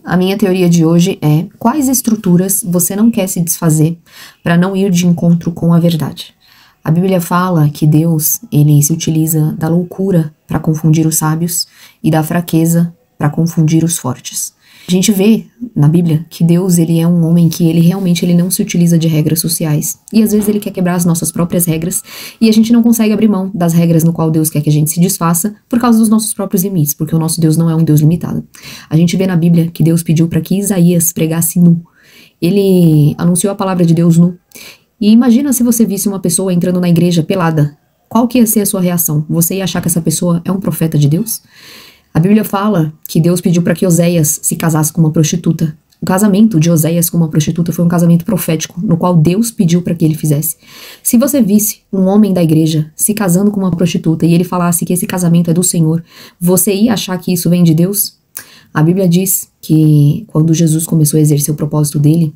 A minha teoria de hoje é: quais estruturas você não quer se desfazer para não ir de encontro com a verdade? A Bíblia fala que Deus, ele se utiliza da loucura para confundir os sábios e da fraqueza para confundir os fortes. A gente vê na Bíblia que Deus, ele é um homem que ele realmente não se utiliza de regras sociais. E às vezes ele quer quebrar as nossas próprias regras e a gente não consegue abrir mão das regras no qual Deus quer que a gente se desfaça por causa dos nossos próprios limites, porque o nosso Deus não é um Deus limitado. A gente vê na Bíblia que Deus pediu para que Isaías pregasse nu. Ele anunciou a palavra de Deus nu. E imagina se você visse uma pessoa entrando na igreja pelada. Qual que ia ser a sua reação? Você ia achar que essa pessoa é um profeta de Deus? A Bíblia fala que Deus pediu para que Oséias se casasse com uma prostituta. O casamento de Oséias com uma prostituta foi um casamento profético, no qual Deus pediu para que ele fizesse. Se você visse um homem da igreja se casando com uma prostituta e ele falasse que esse casamento é do Senhor, você ia achar que isso vem de Deus? A Bíblia diz que quando Jesus começou a exercer o propósito dele,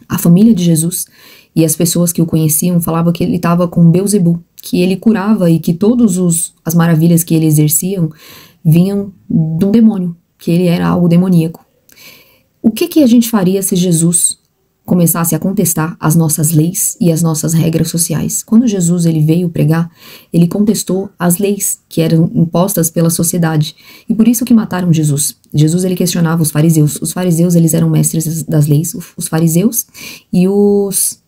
a família de Jesus e as pessoas que o conheciam falavam que ele estava com Beelzebul, que ele curava e que todas as maravilhas que ele exerciam vinham de um demônio, que ele era algo demoníaco. O que a gente faria se Jesus começasse a contestar as nossas leis e as nossas regras sociais? Quando Jesus ele veio pregar, ele contestou as leis que eram impostas pela sociedade, e por isso que mataram Jesus. Jesus ele questionava os fariseus. Os fariseus eles eram mestres das leis, os fariseus e os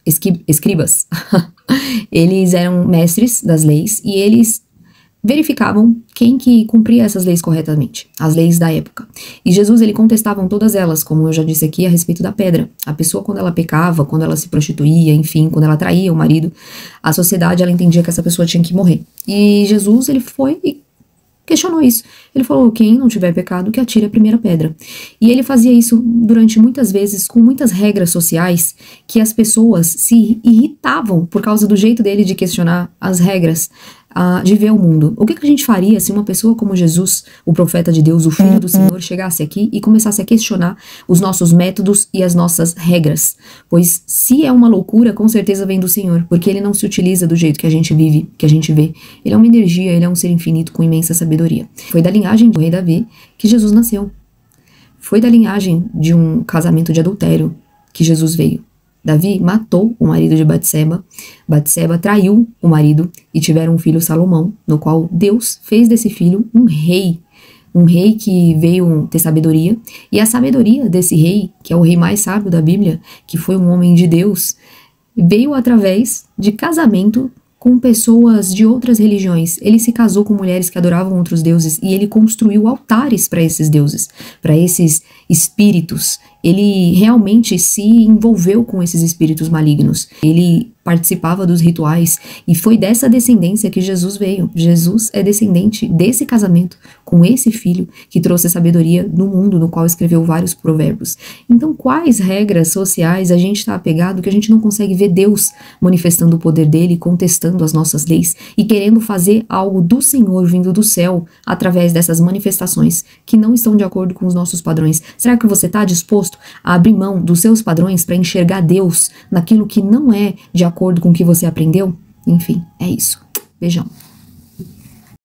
escribas. Eles eram mestres das leis e eles verificavam quem que cumpria essas leis corretamente, as leis da época. E Jesus, ele contestava todas elas, como eu já disse aqui, a respeito da pedra. A pessoa, quando ela pecava, quando ela se prostituía, enfim, quando ela traía o marido, a sociedade, ela entendia que essa pessoa tinha que morrer. E Jesus, ele foi e questionou isso. Ele falou: quem não tiver pecado, que atire a primeira pedra. E ele fazia isso durante muitas vezes com muitas regras sociais que as pessoas se irritavam por causa do jeito dele de questionar as regras de ver o mundo. O que a gente faria se uma pessoa como Jesus, o profeta de Deus, o Filho do Senhor, chegasse aqui e começasse a questionar os nossos métodos e as nossas regras? Pois se é uma loucura, com certeza vem do Senhor, porque ele não se utiliza do jeito que a gente vive, que a gente vê. Ele é uma energia, ele é um ser infinito com imensa sabedoria. Foi da linhagem do rei Davi que Jesus nasceu. Foi da linhagem de um casamento de adultério que Jesus veio. Davi matou o marido de Batseba, Batseba traiu o marido e tiveram um filho, Salomão, no qual Deus fez desse filho um rei que veio ter sabedoria, e a sabedoria desse rei, que é o rei mais sábio da Bíblia, que foi um homem de Deus, veio através de casamento com pessoas de outras religiões. Ele se casou com mulheres que adoravam outros deuses e ele construiu altares para esses deuses, para esses espíritos. Ele realmente se envolveu com esses espíritos malignos. Ele participava dos rituais e foi dessa descendência que Jesus veio. Jesus é descendente desse casamento com esse filho que trouxe a sabedoria no mundo, no qual escreveu vários provérbios. Então, quais regras sociais a gente está apegado que a gente não consegue ver Deus manifestando o poder dele, contestando as nossas leis e querendo fazer algo do Senhor vindo do céu através dessas manifestações que não estão de acordo com os nossos padrões? Será que você está disposto a abrir mão dos seus padrões para enxergar Deus naquilo que não é de acordo com o que você aprendeu? Enfim, é isso. Beijão.